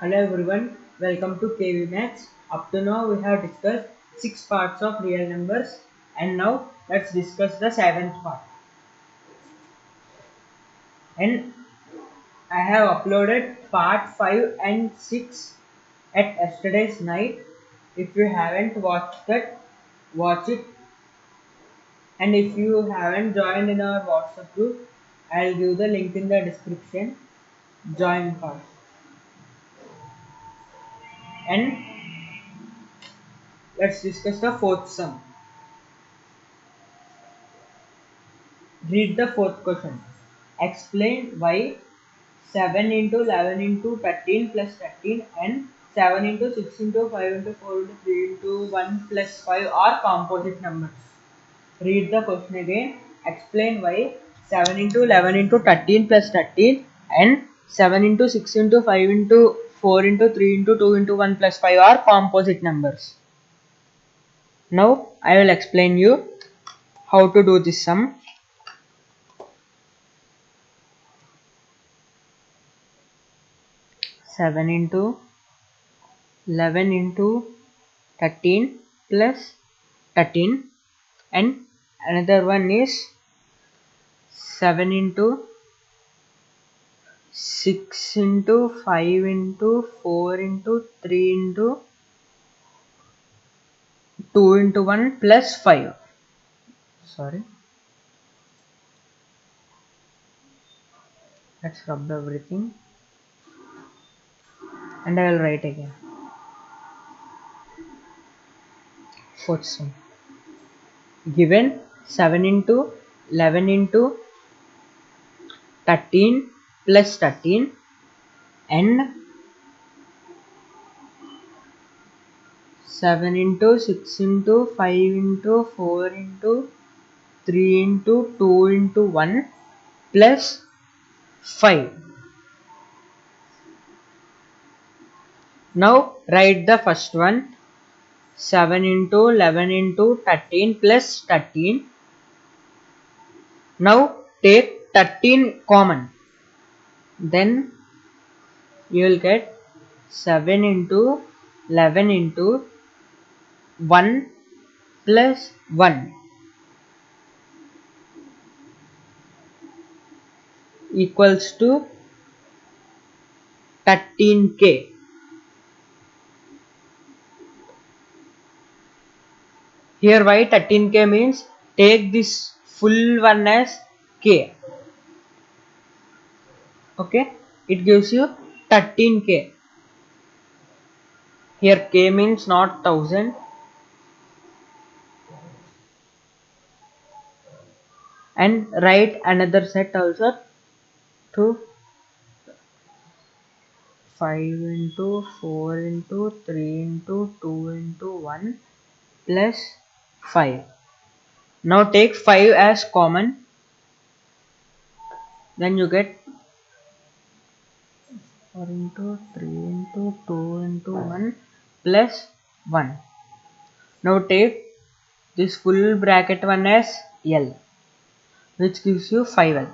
Hello everyone, welcome to KV Maths. Up to now we have discussed 6 parts of real numbers and now let's discuss the 7th part. And I have uploaded part 5 and 6 at yesterday's night. If you haven't watched that, watch it. And if you haven't joined in our WhatsApp group, I'll give the link in the description. Join first. And let's discuss the fourth sum. Read the fourth question. Explain why 7 into 11 into 13 plus 13 and 7 into 6 into 5 into 4 into 3 into 1 plus 5 are composite numbers. Read the question again. Explain why 7 into 11 into 13 plus 13 and 7 into 6 into 5 into 4 into 3 into 2 into 1 plus 5 are composite numbers. Now I will explain you how to do this sum. 7 into 11 into 13 plus 13 and another one is 7 into 6 into 5 into 4 into 3 into 2 into 1 plus 5. Sorry, let's rub everything and I will write again. Fourth sum. Given 7 into 11 into 13 plus 13 and 7 into 6 into 5 into 4 into 3 into 2 into 1 plus 5. Now write the first one. 7 into 11 into 13 plus 13. Now take 13 common. Then you will get 7 into 11 into 1 plus 1 equals to 13k. Here why 13k means take this full one as k. Okay, it gives you 13k. Here k means not 1000 and write another set also to 5 into 4 into 3 into 2 into 1 plus 5. Now take 5 as common, then you get 4 into 3 into 2 into 1 plus 1. Now take this full bracket one as L, which gives you 5L.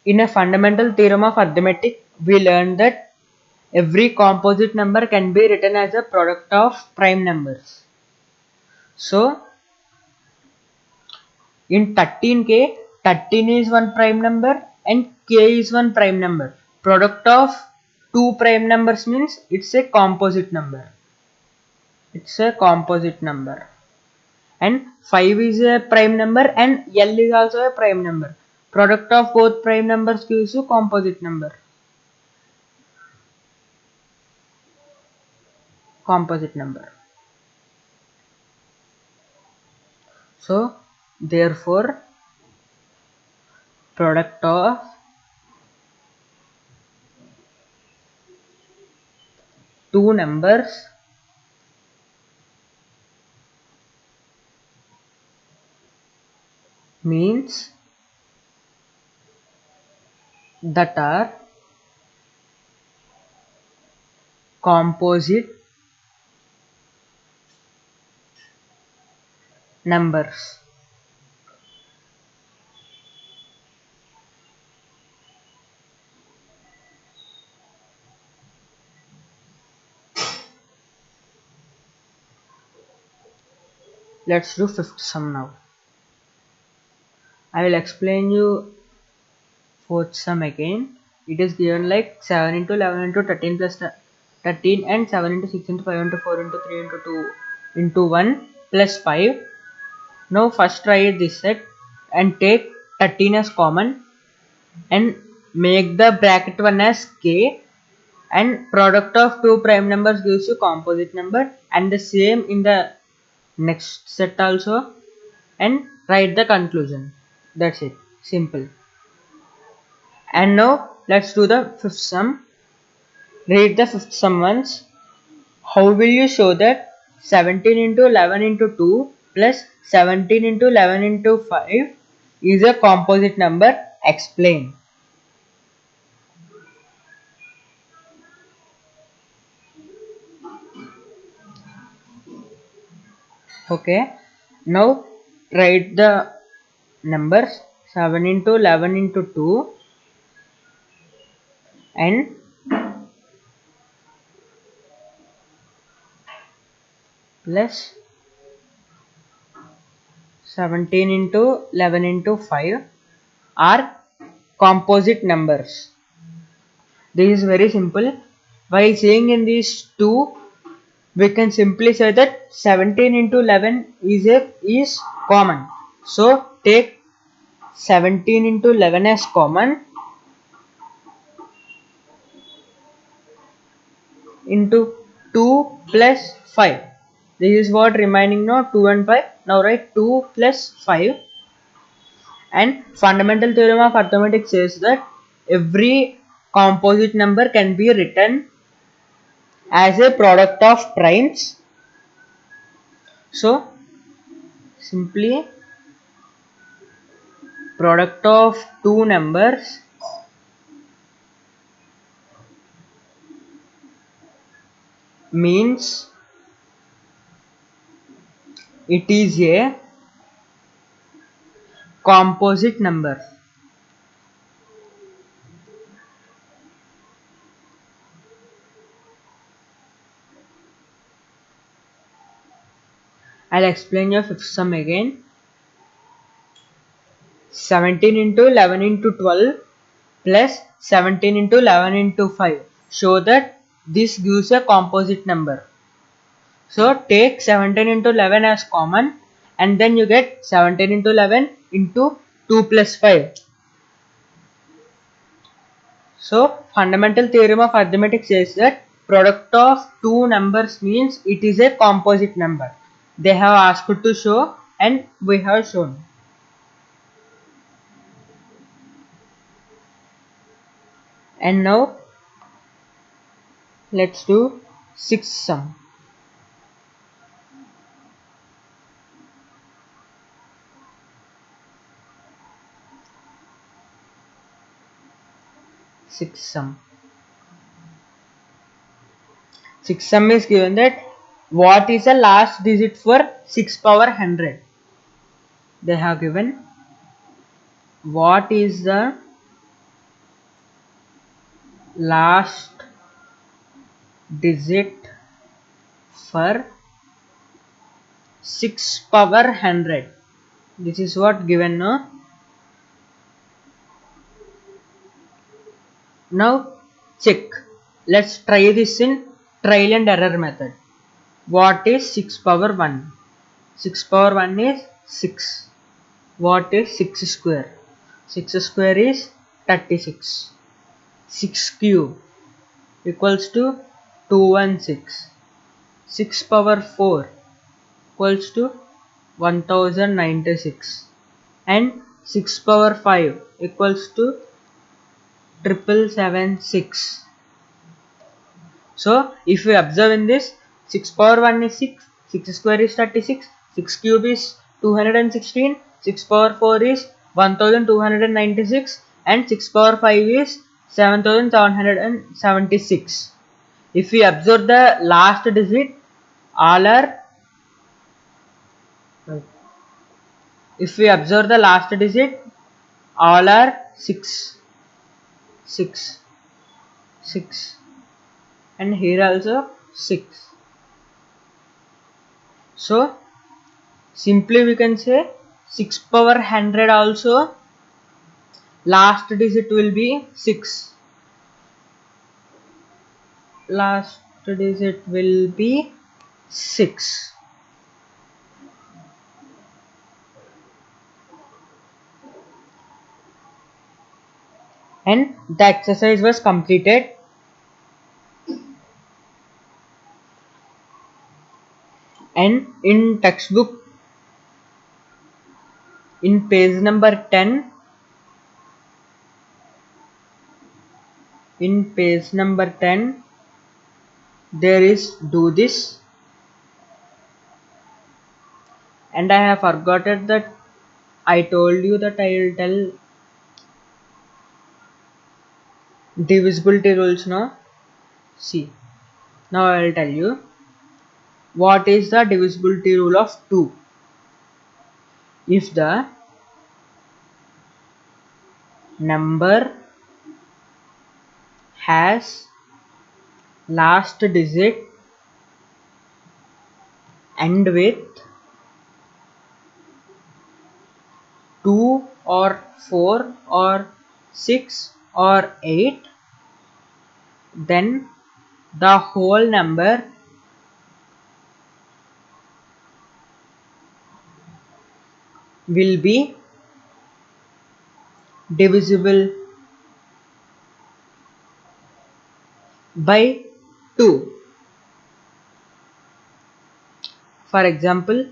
In a fundamental theorem of arithmetic, we learned that every composite number can be written as a product of prime numbers. So, in 13k, 13 is one prime number and k is one prime number. Product of two prime numbers means it's a composite number. It's a composite number. And 5 is a prime number and L is also a prime number. Product of both prime numbers gives you composite number. Composite number. So, therefore, product of two numbers means that are composite numbers. Let's do fifth sum now. I will explain you fourth sum again. It is given like 7 into 11 into 13 plus 13 and 7 into 6 into 5 into 4 into 3 into 2 into 1 plus 5. Now first try this set and take 13 as common and make the bracket 1 as k, and product of two prime numbers gives you composite number, and the same in the next set also, and write the conclusion. That's it. Simple. And now let's do the fifth sum. Read the fifth sum once. How will you show that 17 into 11 into 2 plus 17 into 11 into 5 is a composite number? Explain. Okay. Now write the numbers 7 into 11 into 2 and plus 17 into 11 into 5 are composite numbers. This is very simple. While seeing in these two, we can simply say that 17 into 11 is common. So take 17 into 11 as common into 2 plus 5. This is what remaining now, 2 and 5. Now write 2 plus 5. And fundamental theorem of arithmetic says that every composite number can be written as a product of primes. So simply product of two numbers means it is a composite number. I'll explain your fifth sum again. 17 into 11 into 12 plus 17 into 11 into 5. Show that this gives a composite number. So take 17 into 11 as common, and then you get 17 into 11 into 2 plus 5. So fundamental theorem of arithmetic says that product of two numbers means it is a composite number. They have asked to show and we have shown. And now let's do sixth sum. Sixth sum. Sixth sum is given that what is the last digit for 6 power 100? They have given what is the last digit for 6 power 100. This is what given now. Now check. Let's try this in trial and error method. What is 6 power 1? 6 power 1 is 6. What is 6 square? 6 square is 36. 6 cube equals to 216. 6 power 4 equals to 1096. And 6 power 5 equals to 7776. So if we observe in this, 6 power 1 is 6, 6 square is 36, 6 cube is 216, 6 power 4 is 1296, and 6 power 5 is 7776. If we observe the last digit, all are all are 6, 6, 6, and here also 6. So Simply we can say 6 power 100 also last digit will be 6. Last digit will be 6. And the exercise was completed. And in textbook, in page number 10, there is do this, and I have forgotten that I told you that I will tell divisibility rules now. See, now I will tell you what is the divisibility rule of 2. If the number has last digit end with 2 or 4 or 6 or 8, then the whole number will be divisible by 2. For example,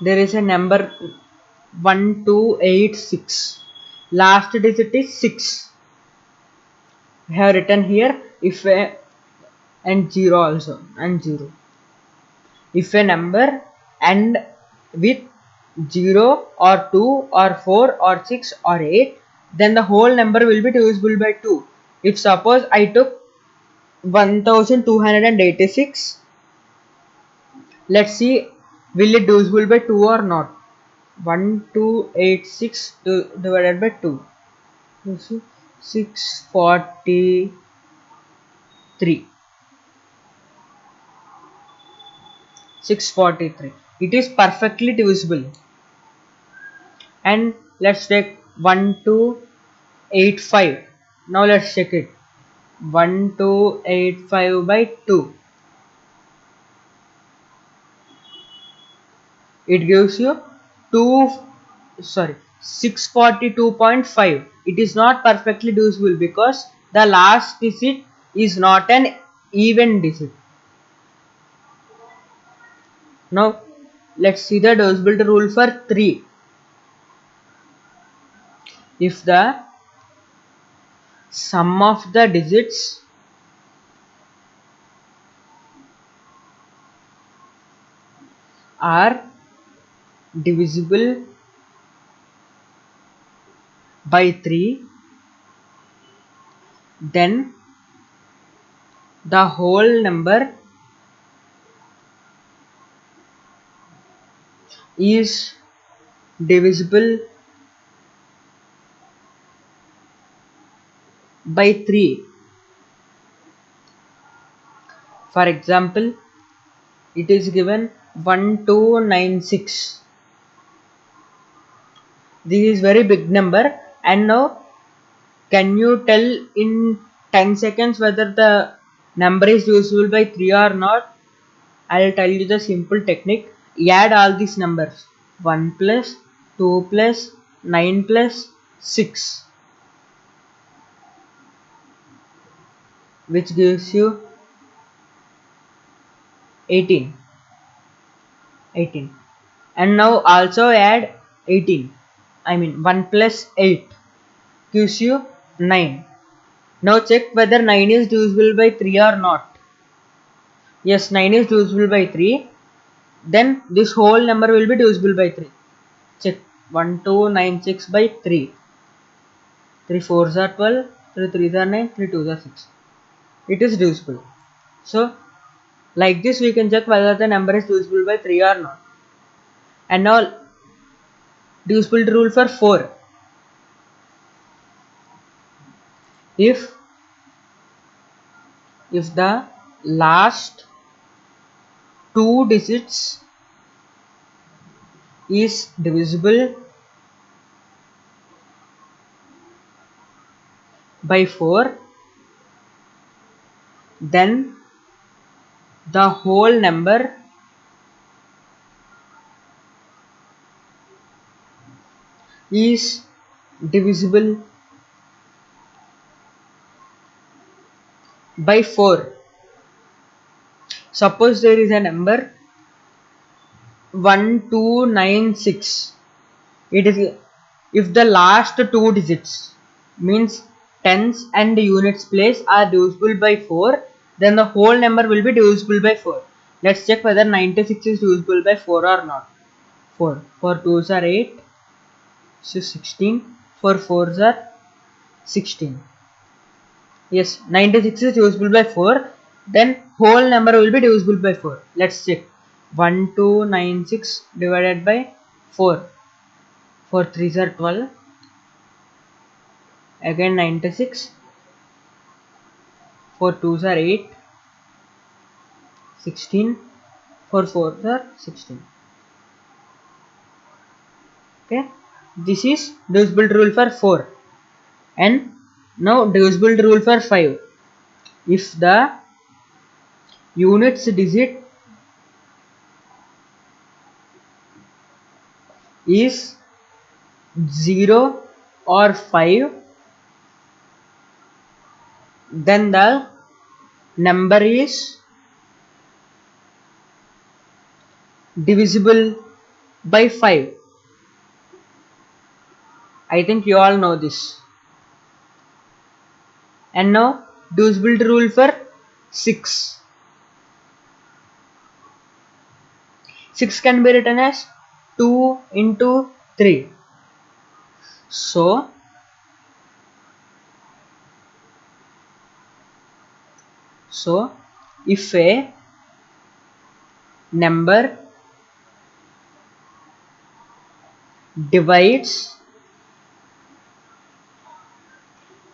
there is a number 1286. Last digit is 6. I have written here if a and 0 also and 0. If a number end with 0 or 2 or 4 or 6 or 8, then the whole number will be divisible by 2. If suppose I took 1286, let's see will it divisible by 2 or not. 1286 divided by 2. You see 643. 643. It is perfectly divisible. And let's take 1285. Now let's check it. 1285 by 2. It gives you 642.5. It is not perfectly divisible because the last digit is not an even digit. Now let's see the divisibility rule for 3. If the sum of the digits are divisible by 3, then the whole number is divisible by 3. For example, it is given 1296. This is very big number, and now can you tell in 10 seconds whether the number is divisible by 3 or not? I'll tell you the simple technique. Add all these numbers 1 plus 2 plus 9 plus 6, which gives you 18. And now also add 18. I mean 1 plus 8 gives you 9. Now check whether 9 is divisible by 3 or not. Yes, 9 is divisible by 3. Then this whole number will be divisible by 3. Check 1296 by 3. 3 4s are 12, 3 3s are 9, 3 2s are 6. It is divisible. So like this we can check whether the number is divisible by 3 or not. And now divisibility rule for 4. If the last two digits is divisible by 4, then the whole number is divisible by 4. Suppose there is a number 1296. It is if the last two digits means tens and units place are divisible by 4, then the whole number will be divisible by 4. Let's check whether 96 is divisible by 4 or not. 4. 4 2s are 8. 16. 4 4s are 16. Yes, 96 is divisible by 4. Then whole number will be divisible by 4. Let's check. 1296 divided by 4. 4 3s are 12. Again 96. 4 2s are 8. 16. 4 4s are 16. Okay. This is divisible rule for 4. And now divisible rule for 5. If the units digit is 0 or 5, then the number is divisible by 5. I think you all know this. And now divisible rule for 6. 6 can be written as 2 into 3. So if a number divides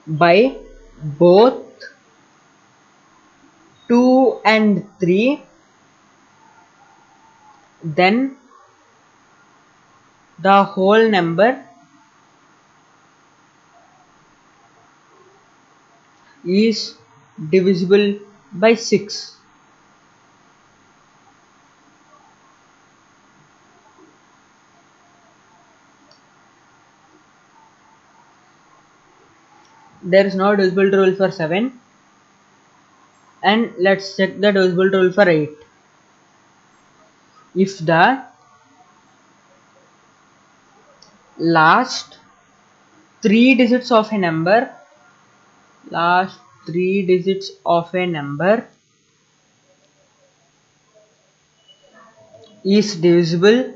by both 2 and 3, then the whole number is divisible by 6. There is no divisible rule for 7. And let's check the divisible rule for 8. If the last 3 digits of a number is divisible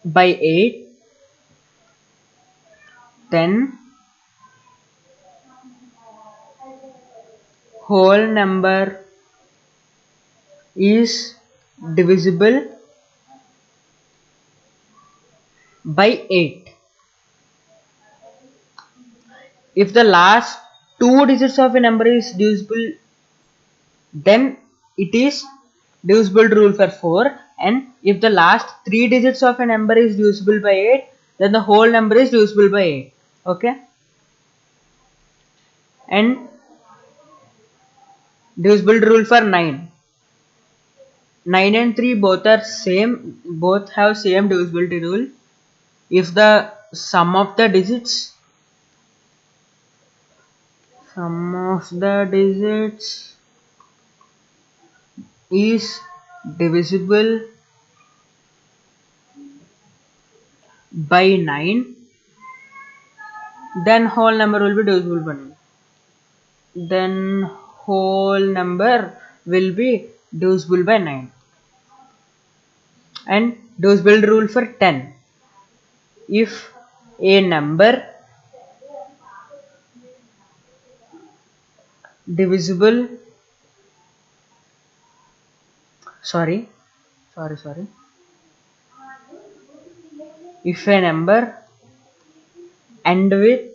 by 8, then whole number is divisible by 8. If the last 2 digits of a number is divisible, then it is divisible rule for 4. And if the last 3 digits of a number is divisible by 8, then the whole number is divisible by 8. Okay. And divisible rule for 9. 9 and 3 both have same divisibility rule. If the sum of the digits is divisible by 9, then whole number will be divisible by 9. Then whole number will be divisible by 9. And divisible rule for 10. If a number divisible sorry if a number end with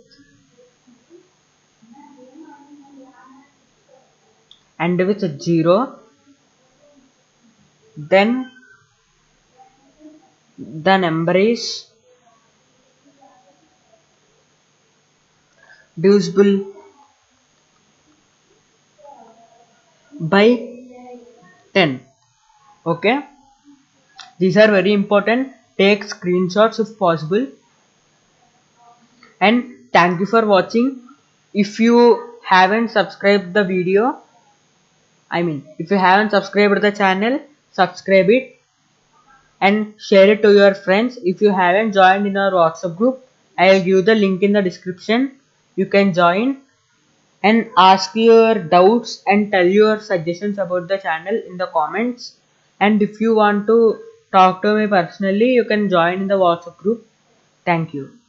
end with 0, then the number is divisible by 10. Okay, these are very important. Take screenshots if possible. And thank you for watching. If you haven't subscribed the video, if you haven't subscribed the channel, subscribe it and share it to your friends. If you haven't joined in our WhatsApp group, I'll give the link in the description. You can join and ask your doubts and tell your suggestions about the channel in the comments. And if you want to talk to me personally, you can join in the WhatsApp group. Thank you.